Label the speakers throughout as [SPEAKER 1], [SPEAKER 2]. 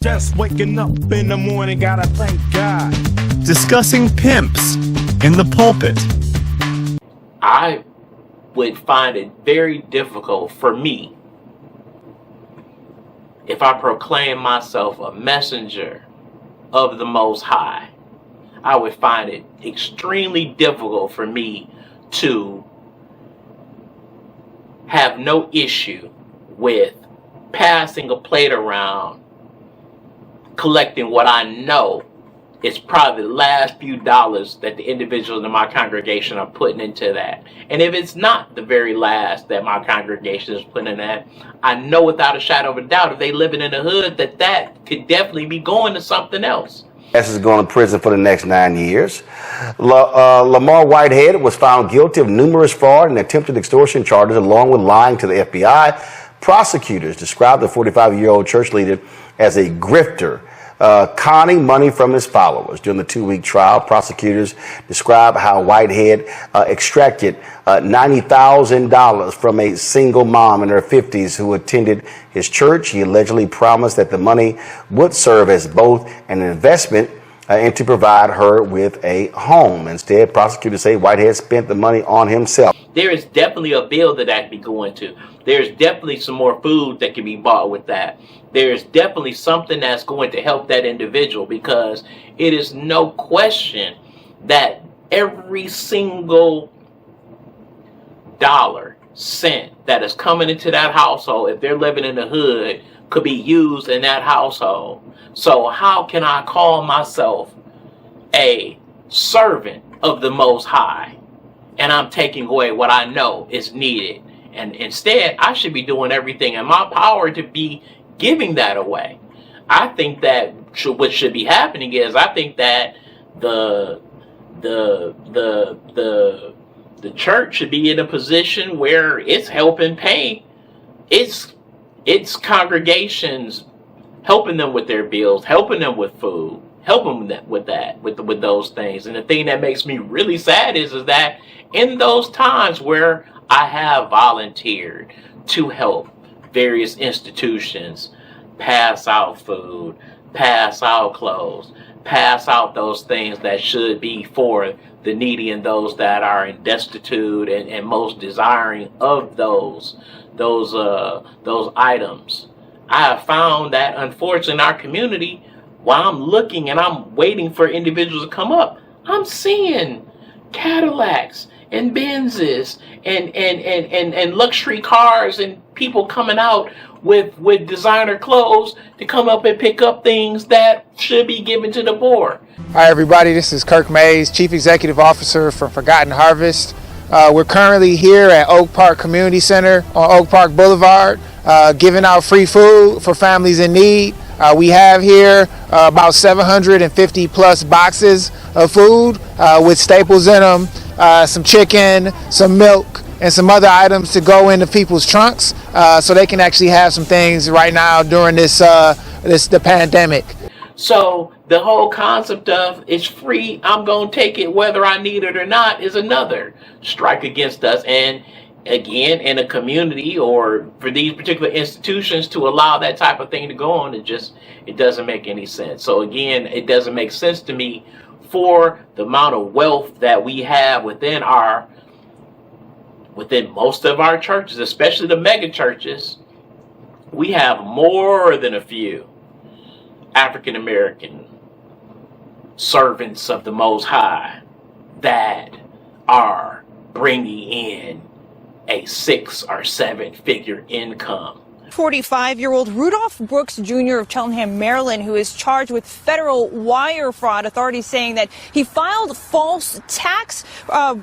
[SPEAKER 1] Just waking up in the morning, gotta thank God.
[SPEAKER 2] Discussing pimps in the pulpit.
[SPEAKER 3] I would find it very difficult for me if I proclaim myself a messenger of the Most High. I would find it extremely difficult for me to have no issue with passing a plate around, collecting what I know is probably the last few dollars that the individuals in my congregation are putting into that. And if it's not the very last that my congregation is putting in that, I know without a shadow of a doubt, if they living in the hood, that could definitely be going to something else.
[SPEAKER 4] S is going to prison for the next 9 years. Lamar Whitehead was found guilty of numerous fraud and attempted extortion charges, along with lying to the FBI. Prosecutors described the 45-year-old church leader as a grifter, conning money from his followers. During the 2-week trial, prosecutors described how Whitehead extracted $90,000 from a single mom in her 50s who attended his church. He allegedly promised that the money would serve as both an investment and to provide her with a home. Instead, prosecutors say Whitehead spent the money on himself.
[SPEAKER 3] There is definitely a bill that could be going to. There's definitely some more food that can be bought with that. There's definitely something that's going to help that individual, because it is no question that every single dollar, cent that is coming into that household, if they're living in the hood, could be used in that household. So how can I call myself a servant of the Most High and I'm taking away what I know is needed? And instead, I should be doing everything in my power to be giving that away. I think that what should be happening is, I think that the church should be in a position where it's helping pay its congregations, helping them with their bills, helping them with food, helping them with those things. And the thing that makes me really sad is that in those times where I have volunteered to help various institutions pass out food, pass out clothes, pass out those things that should be for the needy and those that are in destitute and most desiring of those items. I have found that, unfortunately, in our community, while I'm looking and I'm waiting for individuals to come up, I'm seeing Cadillacs and Benzes and luxury cars and people coming out with designer clothes to come up and pick up things that should be given to the poor.
[SPEAKER 5] Hi everybody, this is Kirk Mays, Chief Executive Officer for Forgotten Harvest. We're currently here at Oak Park Community Center on Oak Park Boulevard, giving out free food for families in need. We have here about 750 plus boxes of food with staples in them, some chicken, some milk, and some other items to go into people's trunks so they can actually have some things right now during the pandemic.
[SPEAKER 3] So the whole concept of it's free, I'm going to take it whether I need it or not, is another strike against us. And again, in a community or for these particular institutions to allow that type of thing to go on, it doesn't make any sense. So again, it doesn't make sense to me for the amount of wealth that we have within most of our churches, especially the mega churches. We have more than a few African American servants of the Most High that are bringing in a 6 or 7 figure income.
[SPEAKER 6] 45-year-old Rudolph Brooks Jr. of Cheltenham, Maryland, who is charged with federal wire fraud. Authorities saying that he filed false tax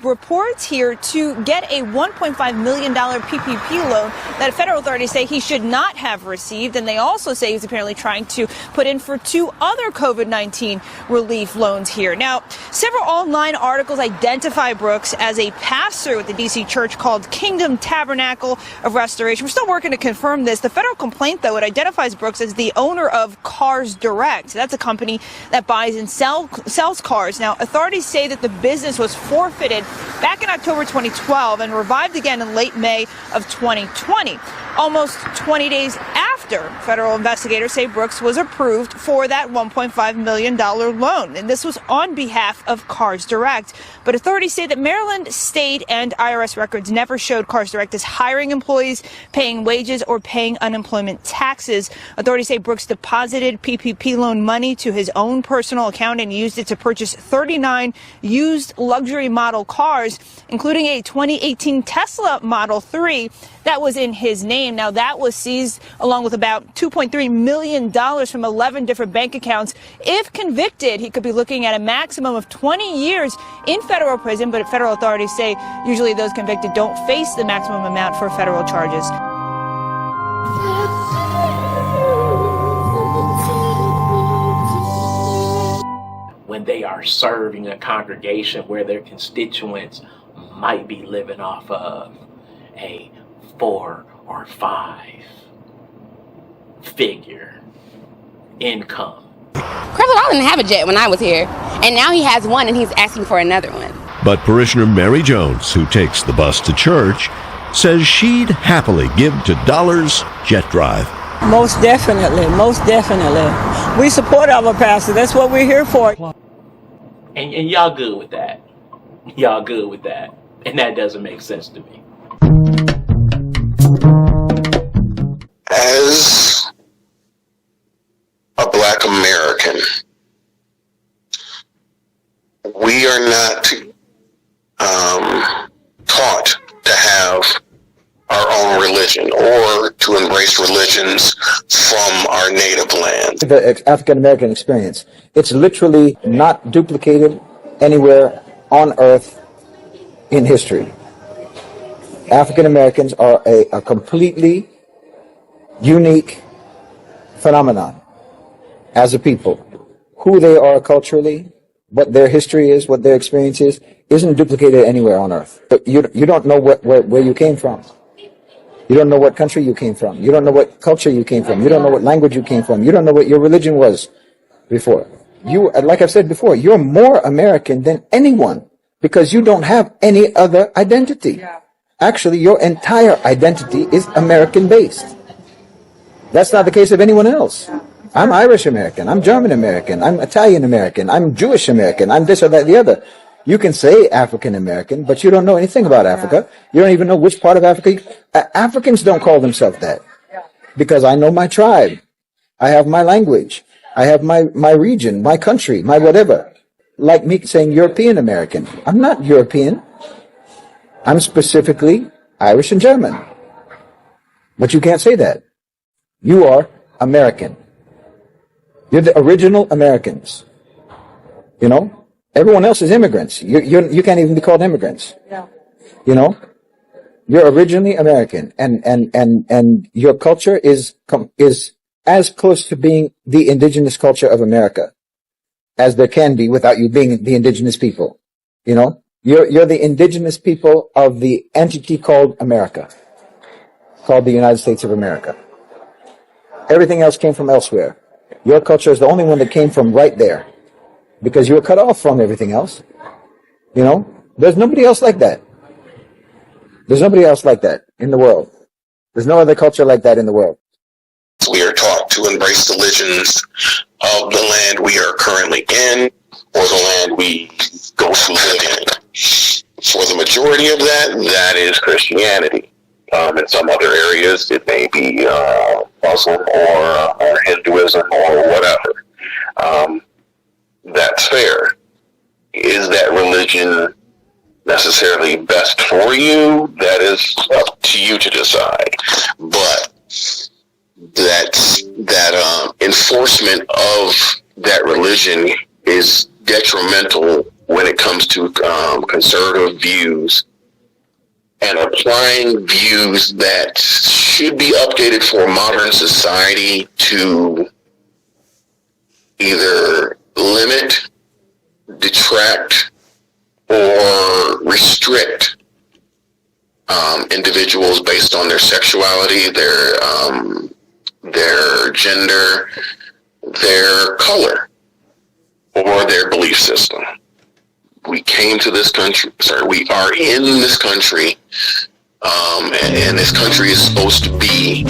[SPEAKER 6] reports here to get a $1.5 million PPP loan that federal authorities say he should not have received. And they also say he's apparently trying to put in for 2 other COVID-19 relief loans here. Now, several online articles identify Brooks as a pastor with the D.C. church called Kingdom Tabernacle of Restoration. We're still working to confirm this. The federal complaint, though, it identifies Brooks as the owner of Cars Direct. That's a company that buys and sells cars. Now, authorities say that the business was forfeited back in October 2012 and revived again in late May of 2020. Almost 20 days after after federal investigators say Brooks was approved for that $1.5 million loan. And this was on behalf of Cars Direct. But authorities say that Maryland state and IRS records never showed Cars Direct as hiring employees, paying wages, or paying unemployment taxes. Authorities say Brooks deposited PPP loan money to his own personal account and used it to purchase 39 used luxury model cars, including a 2018 Tesla Model 3 that was in his name. Now, that was seized along with about $2.3 million from 11 different bank accounts. If convicted, he could be looking at a maximum of 20 years in federal prison, but federal authorities say usually those convicted don't face the maximum amount for federal charges.
[SPEAKER 3] When they are serving a congregation where their constituents might be living off of a 4 or 5 figure income.
[SPEAKER 7] Creflo didn't have a jet when I was here, and now he has one and he's asking for another one.
[SPEAKER 2] But parishioner Mary Jones, who takes the bus to church, says she'd happily give to Dollar's jet drive.
[SPEAKER 8] Most definitely, most definitely. We support our pastor. That's what we're here for.
[SPEAKER 3] And y'all good with that. Y'all good with that. And that doesn't make sense to me.
[SPEAKER 9] As a Black American, we are not taught to have our own religion or to embrace religions from our native land.
[SPEAKER 10] The African American experience, it's literally not duplicated anywhere on earth in history. African Americans are a completely unique phenomenon as a people. Who they are culturally, what their history is, what their experience is, isn't duplicated anywhere on earth. But you don't know where you came from. You don't know what country you came from. You don't know what culture you came from. You don't know what language you came from. You don't know what your religion was before. You, like I've said before, you're more American than anyone because you don't have any other identity. Actually, your entire identity is American-based. That's not the case of anyone else. I'm Irish American. I'm German American. I'm Italian American. I'm Jewish American. I'm this or that, the other. You can say African American, but you don't know anything about Africa. You don't even know which part of Africa. Africans don't call themselves that because I know my tribe. I have my language. I have my region, my country, my whatever. Like me saying European American. I'm not European. I'm specifically Irish and German. But you can't say that. You are American. You're the original Americans. You know? Everyone else is immigrants. You can't even be called immigrants. No. You know? You're originally American. And your culture is as close to being the indigenous culture of America as there can be without you being the indigenous people. You know? You're the indigenous people of the entity called America. Called the United States of America. Everything else came from elsewhere. Your culture is the only one that came from right there. Because you were cut off from everything else. You know? There's nobody else like that. There's nobody else like that in the world. There's no other culture like that in the world.
[SPEAKER 9] We are taught to embrace the legends of the land we are currently in or the land we go to live in. For the majority of that is Christianity. In some other areas, it may be Muslim or Hinduism or whatever. That's fair. Is that religion necessarily best for you? That is up to you to decide. But that enforcement of that religion is detrimental when it comes to conservative views and applying views that should be updated for modern society to either limit, detract, or restrict individuals based on their sexuality, their gender, their color, or their belief system. We came to this country, we are in this country, and this country is supposed to be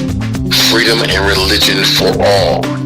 [SPEAKER 9] freedom and religion for all.